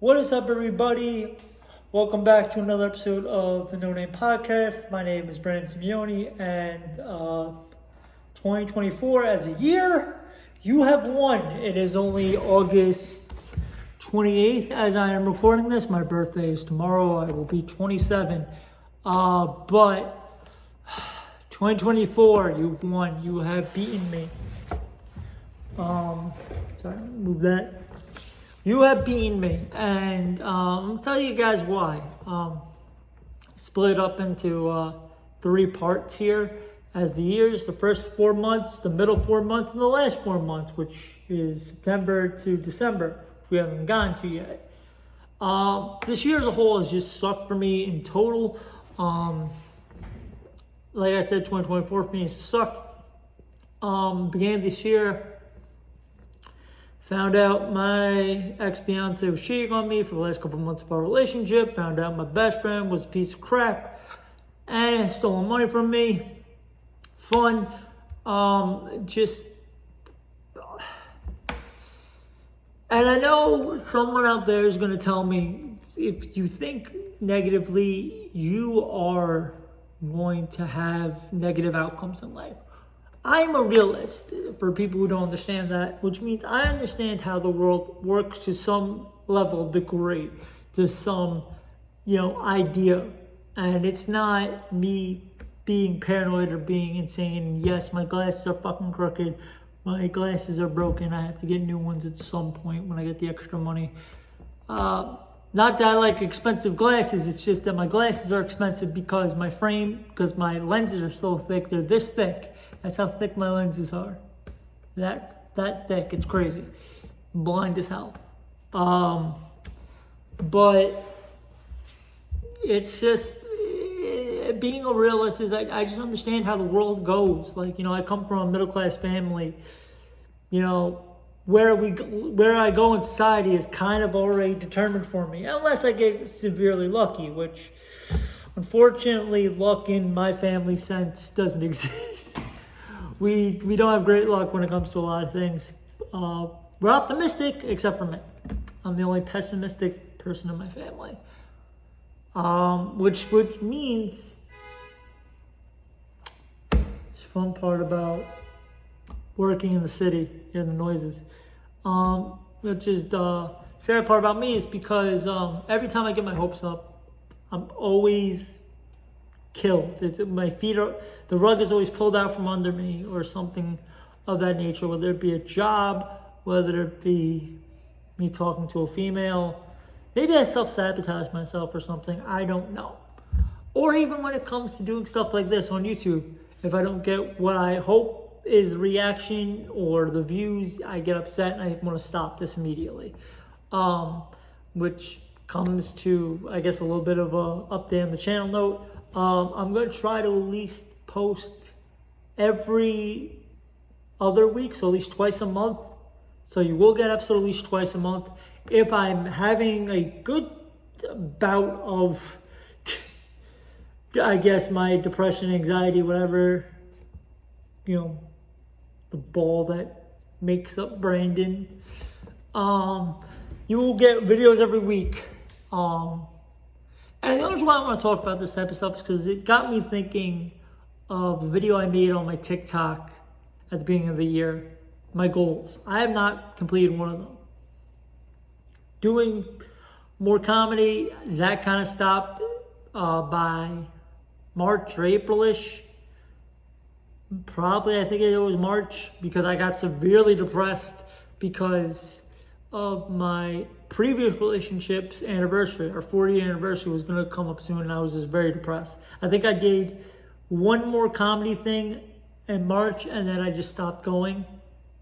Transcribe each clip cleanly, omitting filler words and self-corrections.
What is up, everybody? Welcome back to another episode of the No Name Podcast. My name is Brandon Simeone, and 2024 as a year, you have won. It is only August 28th as I am recording this. My birthday is tomorrow. I will be 27. But 2024, you've won. You have beaten me. Sorry, move that. You have beaten me, and I'll tell you guys why. Split up into 3 parts here as the years, the first 4 months, the middle 4 months, and the last 4 months, which is September to December, which we haven't gotten to yet. This year as a whole has just sucked for me in total. Like I said, 2024 for me has sucked. Beginning of this year, found out my ex-fiance was cheating on me for the last couple of months of our relationship. Found out my best friend was a piece of crap and had stolen money from me. Fun. And I know someone out there is going to tell me, if you think negatively, you are going to have negative outcomes in life. I'm a realist, for people who don't understand that, which means I understand how the world works to some level of degree, to some, idea. And it's not me being paranoid or being insane. Yes, my glasses are fucking crooked. My glasses are broken. I have to get new ones at some point when I get the extra money. Not that I like expensive glasses. It's just that my glasses are expensive because my lenses are so thick. They're this thick. That's how thick my lenses are. That thick. It's crazy. I'm blind as hell. But it's just, being a realist is I just understand how the world goes. I come from a middle-class family. Where I go in society is kind of already determined for me. Unless I get severely lucky, which, unfortunately, luck in my family sense doesn't exist. We don't have great luck when it comes to a lot of things. We're optimistic, except for me. I'm the only pessimistic person in my family. Which means it's fun part about working in the city, hearing the noises. Which is the sad part about me is because every time I get my hopes up, I'm always killed. The rug is always pulled out from under me or something of that nature, whether it be a job, whether it be me talking to a female. Maybe I self-sabotage myself or something. I don't know. Or even when it comes to doing stuff like this on YouTube, if I don't get what I hope is the reaction or the views, I get upset and I want to stop this immediately. Which comes to, I guess, a little bit of a update on the channel note. I'm going to try to at least post every other week, so at least twice a month. So you will get an episode at least twice a month. If I'm having a good bout of, I guess, my depression, anxiety, whatever, the ball that makes up Brandon, you will get videos every week. And the only reason why I want to talk about this type of stuff is because it got me thinking of a video I made on my TikTok at the beginning of the year. My goals. I have not completed one of them. Doing more comedy, that kind of stopped by March or April-ish. Probably, I think it was March, because I got severely depressed because of my previous relationship's anniversary. Our 40th anniversary was going to come up soon, and I was just very depressed. I think I did one more comedy thing in March, and then I just stopped going.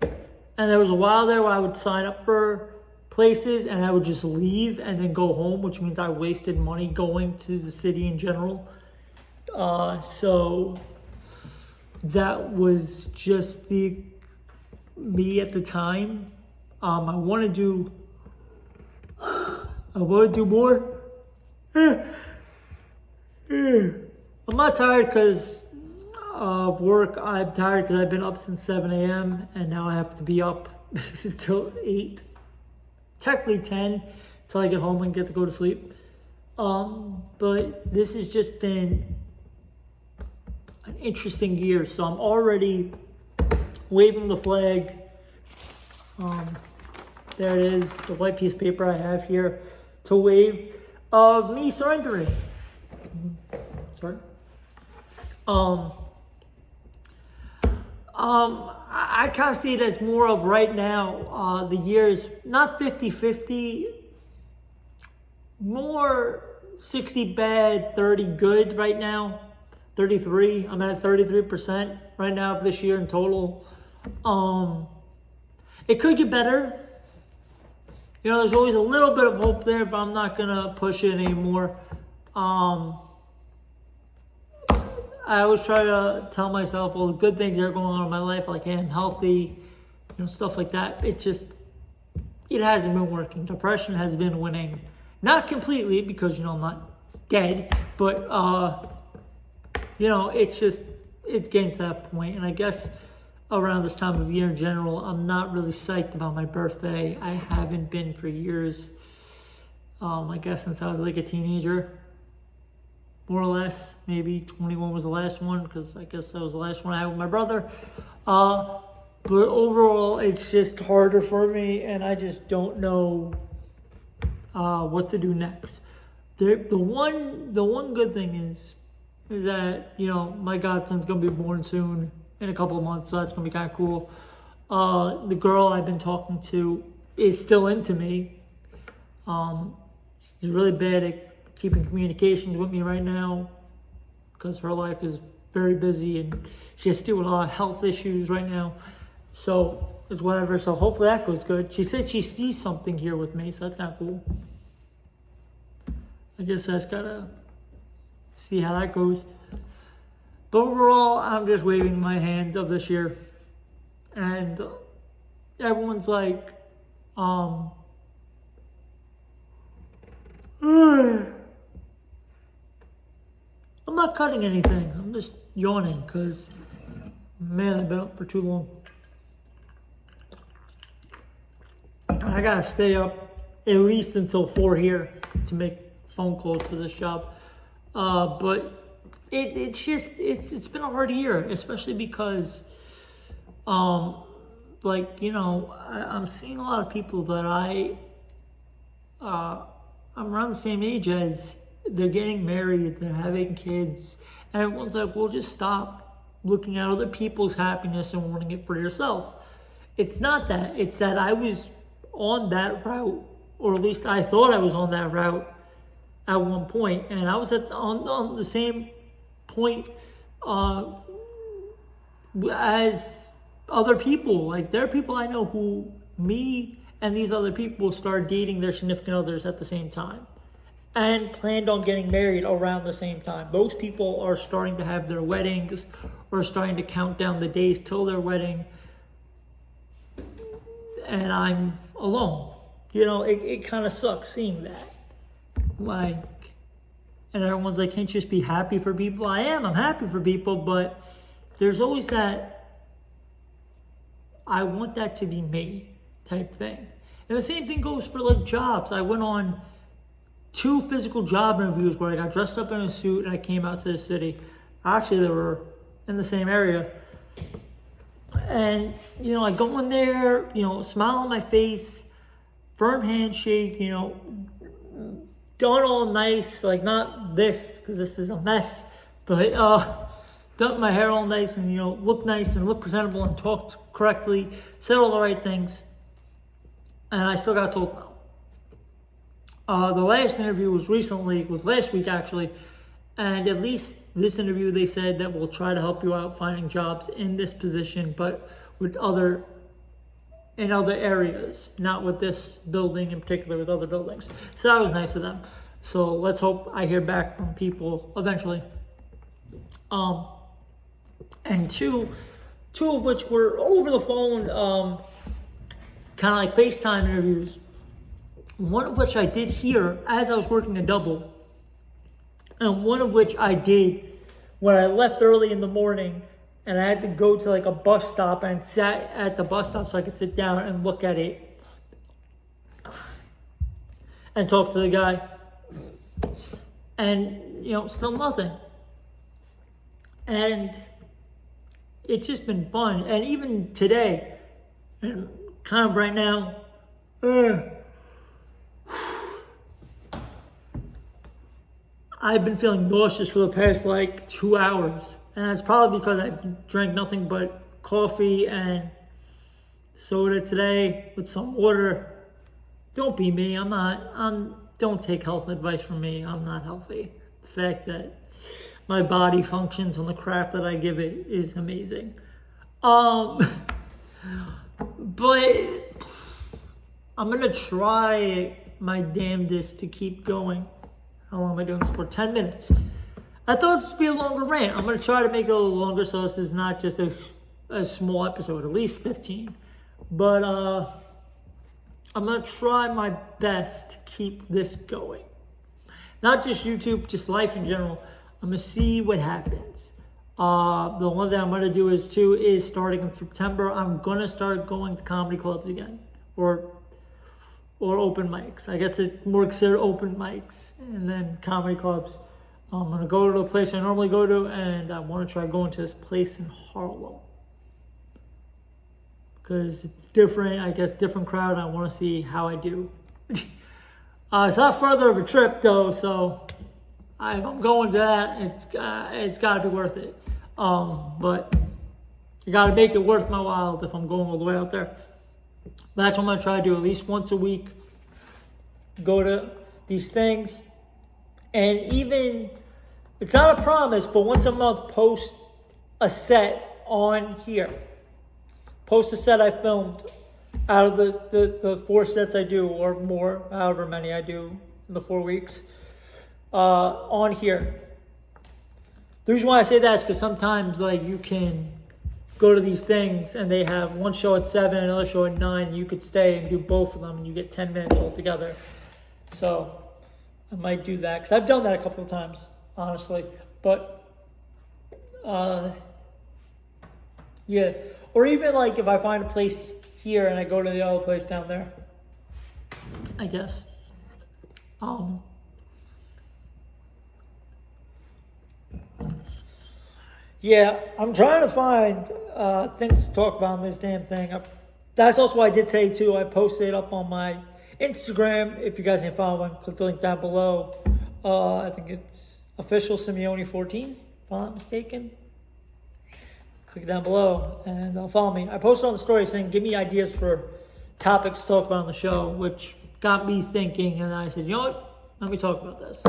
And there was a while there where I would sign up for places, and I would just leave and then go home, which means I wasted money going to the city in general. So that was just me at the time. I want to do more. I'm not tired because of work. I'm tired because I've been up since 7 a.m. and now I have to be up until 8, technically 10, till I get home and get to go to sleep. But this has just been an interesting year. So I'm already waving the flag. There it is, the white piece of paper I have here to wave of me surrendering. Sorry. I kind of see it as more of right now, the year is not 50-50, more 60 bad, 30 good right now. 33, I'm at 33% right now of this year in total. It could get better. You know, there's always a little bit of hope there, but I'm not going to push it anymore. I always try to tell myself, well, the good things that are going on in my life, like, hey, I'm healthy, you know, stuff like that. It hasn't been working. Depression has been winning. Not completely, because, you know, I'm not dead, but, you know, it's getting to that point. And I guess around this time of year in general, I'm not really psyched about my birthday. I haven't been for years. I guess since I was like a teenager, more or less. Maybe 21 was the last one, because I guess that was the last one I had with my brother. But overall, it's just harder for me, and I just don't know what to do next. The one good thing is that, you know, my godson's gonna be born soon, in a couple of months, so that's gonna be kind of cool. The girl I've been talking to is still into me. She's really bad at keeping communications with me right now, because her life is very busy and she has to deal with a lot of health issues right now. So it's whatever. So hopefully that goes good. She said she sees something here with me, so that's kind of cool. I guess I just gotta see how that goes. But overall, I'm just waving my hand of this year. And everyone's like, I'm not cutting anything. I'm just yawning because, man, I've been up for too long. I gotta stay up at least until 4 here to make phone calls for this job. But it's been a hard year, especially because, like, you know, I'm seeing a lot of people that I'm around the same age as. They're getting married, they're having kids, and everyone's like, well, just stop looking at other people's happiness and wanting it for yourself. It's not that. It's that I was on that route, or at least I thought I was on that route at one point, and I was on the same point as other people. Like, there are people I know who, me and these other people, started dating their significant others at the same time and planned on getting married around the same time. Those people are starting to have their weddings or starting to count down the days till their wedding. And I'm alone. You know, it kind of sucks seeing that. Like, and everyone's like, can't you just be happy for people? I'm happy for people, but there's always that, I want that to be me type thing. And the same thing goes for like jobs. I went on 2 physical job interviews where I got dressed up in a suit and I came out to the city. Actually, they were in the same area. And, you know, I go in there, you know, smile on my face, firm handshake, you know, done all nice, like not this, because this is a mess, but done my hair all nice and, you know, look nice and look presentable and talked correctly, said all the right things. And I still got told no. The last interview was last week actually, and at least this interview they said that we'll try to help you out finding jobs in this position, but in other areas, not with this building in particular, with other buildings. So that was nice of them. So let's hope I hear back from people eventually. And two of which were over the phone, kind of like FaceTime interviews. One of which I did here as I was working a double, and one of which I did when I left early in the morning and I had to go to like a bus stop and sat at the bus stop so I could sit down and look at it. and talk to the guy. And, still nothing. And it's just been fun. And even today, and kind of right now, I've been feeling nauseous for the past 2 hours. And it's probably because I drank nothing but coffee and soda today with some water. Don't be me. Don't take health advice from me. I'm not healthy. The fact that my body functions on the crap that I give it is amazing. But I'm going to try my damnedest to keep going. How long am I doing this for? 10 minutes. I thought this would be a longer rant. I'm going to try to make it a little longer so this is not just a small episode, at least 15. But I'm going to try my best to keep this going. Not just YouTube, just life in general. I'm going to see what happens. The one thing I'm going to do is starting in September, I'm going to start going to comedy clubs again. Or open mics. I guess it's more considered open mics. And then comedy clubs. I'm going to go to the place I normally go to, and I want to try going to this place in Harlem. Because it's different, I guess, different crowd. I want to see how I do. It's not further of a trip, though, so if I'm going to that, it's got to be worth it. But you got to make it worth my while if I'm going all the way out there. But that's what I'm going to try to do, at least once a week. Go to these things. And even, it's not a promise, but once a month, post a set on here. Post a set I filmed out of the 4 sets I do, or more, however many I do in the 4 weeks, on here. The reason why I say that is because sometimes you can go to these things and they have one show at 7, another show at 9. You could stay and do both of them and you get 10 minutes altogether. So I might do that because I've done that a couple of times, honestly. But yeah, or even if I find a place here and I go to the other place down there, I guess. Yeah, I'm trying to find things to talk about on this damn thing. That's also what I did today too. I posted it up on my Instagram. If you guys didn't follow me, click the link down below. I think it's official Simeone14, if I'm not mistaken. Click down below and follow me. I posted on the story saying, give me ideas for topics to talk about on the show, which got me thinking. And I said, you know what? Let me talk about this.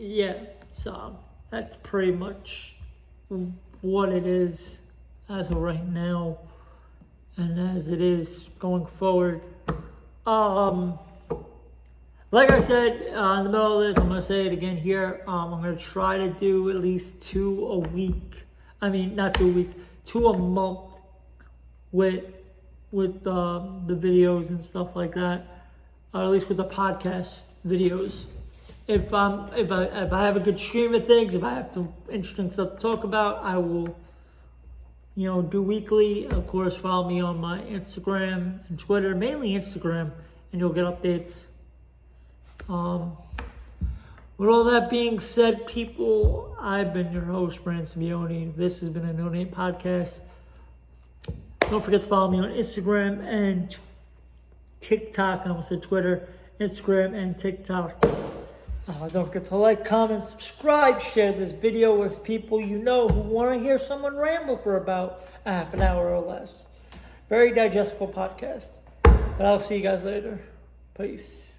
Yeah, so that's pretty much what it is as of right now, and as it is going forward. Like I said in the middle of this, I'm going to say it again here. I'm going to try to do at least 2 a week. I mean, not 2 a week, 2 a month with the videos and stuff like that, or at least with the podcast videos. If I have a good stream of things, if I have some interesting stuff to talk about, I will, do weekly. Of course, follow me on my Instagram and Twitter, mainly Instagram, and you'll get updates. With all that being said, people, I've been your host, Brandon Simeone. This has been a No Name Podcast. Don't forget to follow me on Instagram and TikTok. I almost said Twitter, Instagram, and TikTok. Don't forget to like, comment, subscribe, share this video with people you know who want to hear someone ramble for about a half an hour or less. Very digestible podcast. But I'll see you guys later. Peace.